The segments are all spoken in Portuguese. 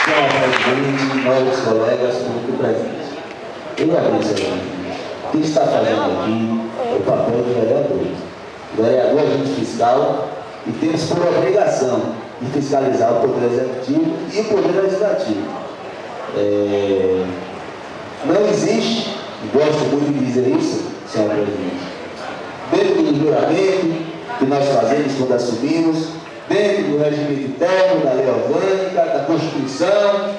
senhor presidente, novos colegas, público presente. Eu agradeço o que está fazendo aqui o papel do vereador. O vereador é agente fiscal e temos por obrigação de fiscalizar o Poder Executivo e o Poder Legislativo. Não existe, gosto muito de dizer isso, senhor presidente, dentro do juramento que nós fazemos quando assumimos, dentro do regimento interno, da lei orgânica, da Constituição,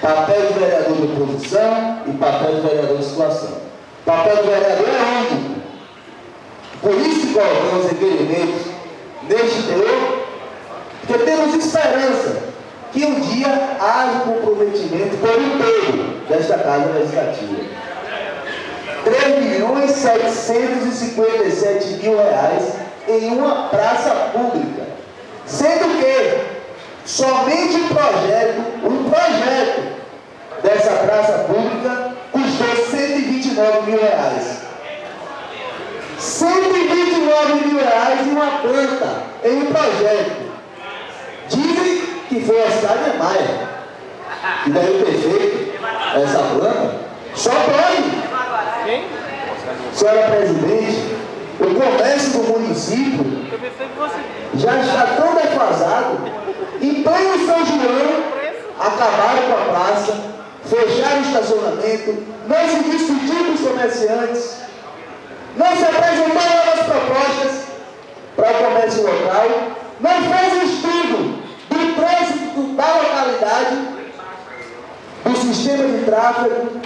papel do vereador de oposição e papel do vereador de situação. O papel do vereador é único. Por isso que colocamos requerimentos neste teor, porque temos esperança que um dia haja comprometimento por inteiro desta Casa Legislativa. R$3.757.000 em uma praça pública, sendo que somente o projeto dessa praça pública custou R$129.000. R$129.000 em uma planta, em um projeto. Dizem que foi a cidade de Maia que deve ter feito essa planta. Só pode. Senhora presidente, o comércio do município já está tão defasado. Em pleno São João, acabaram com a praça, fecharam o estacionamento, não se discutiu com os comerciantes, não se apresentou novas propostas para o comércio local, não fez estudo do trânsito da localidade, do sistema de tráfego.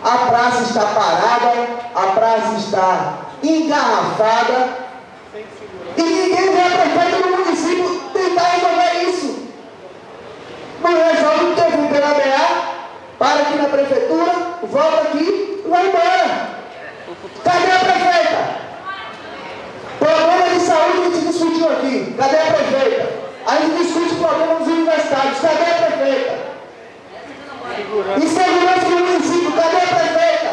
A praça está parada, a praça está engarrafada e ninguém vê a prefeita do município tentar resolver isso. Não resolve porque vem pela BA, para aqui na prefeitura, volta aqui e vai embora. Cadê a prefeita? Problema de saúde que a gente discutiu aqui. Cadê a prefeita? A gente discute problema dos universitários. Cadê a prefeita? Insegurança do município. Cadê a prefeita?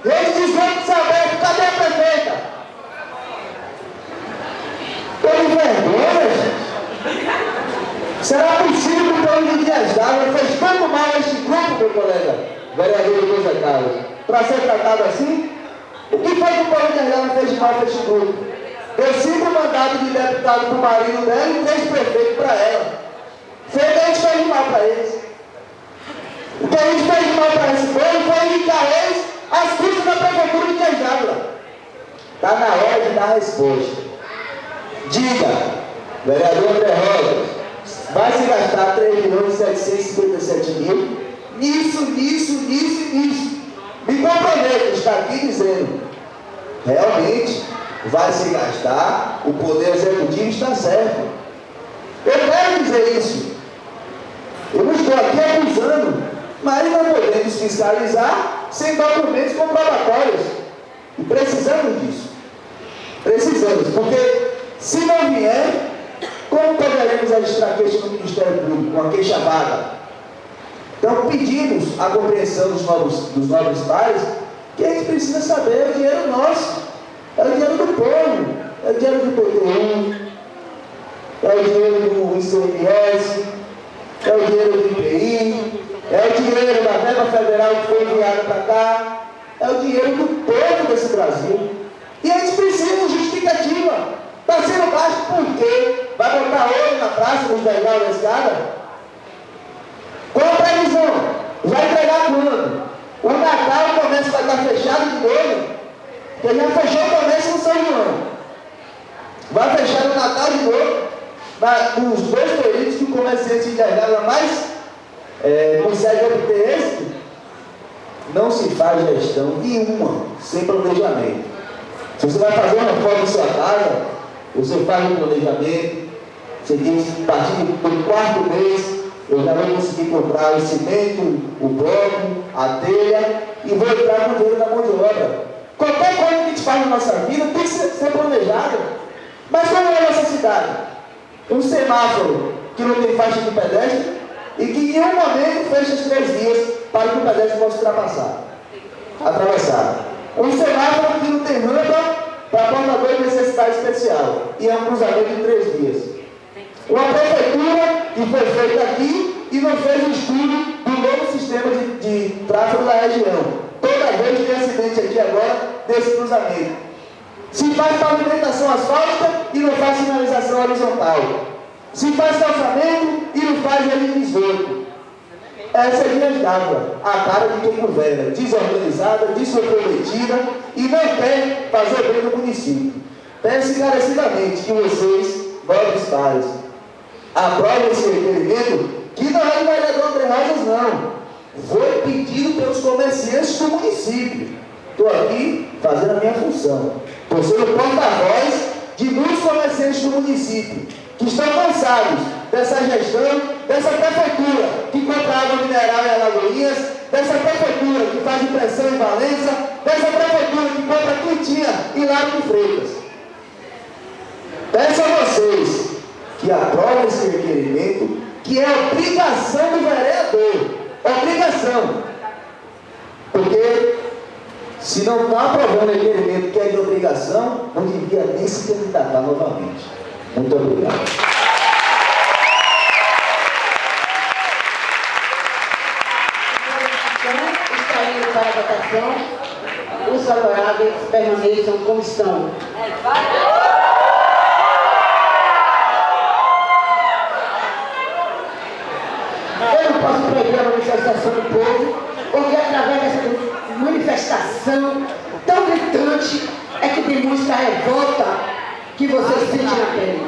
Rede de esgoto aberto. Cadê a prefeita? Tem vergonha, gente. Será possível que o plano de Dias d'Ávila fez tanto mal a este grupo, meu colega, vereador José Carlos, para ser tratado assim? O que foi que o plano de Dias d'Ávila fez de mal a este grupo? Deu 5 mandatos de deputado para o marido dela e 3 prefeitos para ela. Foi o que a gente fez de mal para eles. O que a gente fez de mal para esse povo foi indicar eles às custas da prefeitura de Dias d'Ávila. Está na hora de dar a resposta. Diga, vereador André Rosa, vai se gastar R$3.757.000 nisso. Me comprometo, está aqui dizendo, realmente vai se gastar, o Poder Executivo está certo. Eu quero dizer isso. Eu não estou aqui acusando, mas não podemos fiscalizar sem documentos comprobatórios. E precisamos disso. Precisamos, porque se não vier, como poderemos registrar queixa no Ministério Público, uma queixa vaga? Então pedimos a compreensão dos nobres pares, que a gente precisa saber, é o dinheiro nosso, é o dinheiro do povo, é o dinheiro do PTU, é o dinheiro do ICMS, é o dinheiro do IPI, é o dinheiro da verba federal que foi enviada para cá, é o dinheiro do povo desse Brasil. E a gente precisa de justificativa. Está sendo gasto por quê? Vai botar ouro na praça, nos degraus da escada? Qual a previsão? Vai entregar quando? O Natal, o comércio vai estar fechado de novo, porque já fechou o comércio no São João. Vai fechar no Natal de novo, nos 2 períodos que o comerciante enxergava mais consegue obter êxito. Não se faz gestão nenhuma sem planejamento. Se você vai fazer uma reforma na sua casa, você faz um planejamento, você diz, a partir do 4º mês, eu já vou conseguir comprar o cimento, o bloco, a telha, e vou entrar com o dinheiro da mão de obra. Qualquer coisa que a gente faz na nossa vida tem que ser planejada. Mas como é a nossa cidade? Um semáforo que não tem faixa de pedestre e que em um momento fecha as 3 vias para que o pedestre possa atravessar. Um semáforo que não tem rampa para portador de necessidade especial e é um cruzamento de 3 vias. Uma prefeitura que foi feita aqui e não fez estudo região. Toda vez tem acidente aqui agora desse cruzamento. Se faz pavimentação asfáltica e não faz sinalização horizontal. Se faz calçamento e não faz linha de esgoto. Essa é a linha d'água, a cara de quem governa, desorganizada, descomprometida e não quer fazer bem no município. Peço encarecidamente que vocês, nobres pares, aprovem esse requerimento, que não é do vereador André Rosas, não. Foi pedido pelos comerciantes do município. Estou aqui fazendo a minha função. Estou sendo porta-voz de muitos comerciantes do município que estão cansados dessa gestão, dessa prefeitura que compra água mineral em Alagoinhas, dessa prefeitura que faz impressão em Valença, dessa prefeitura que compra quentinha em Lago de Freitas. Peço a vocês que aprovem esse requerimento, que é obrigação do vereador. Obrigação. Porque se não está aprovando o requerimento que é de obrigação, não devia nem se candidatar novamente. Muito obrigado. Está indo para a votação. Os favoráveis permaneçam como estão. Eu não posso proibir a manifestação do povo, porque através dessa manifestação tão gritante é que demonstra a revolta que vocês sentem na pele.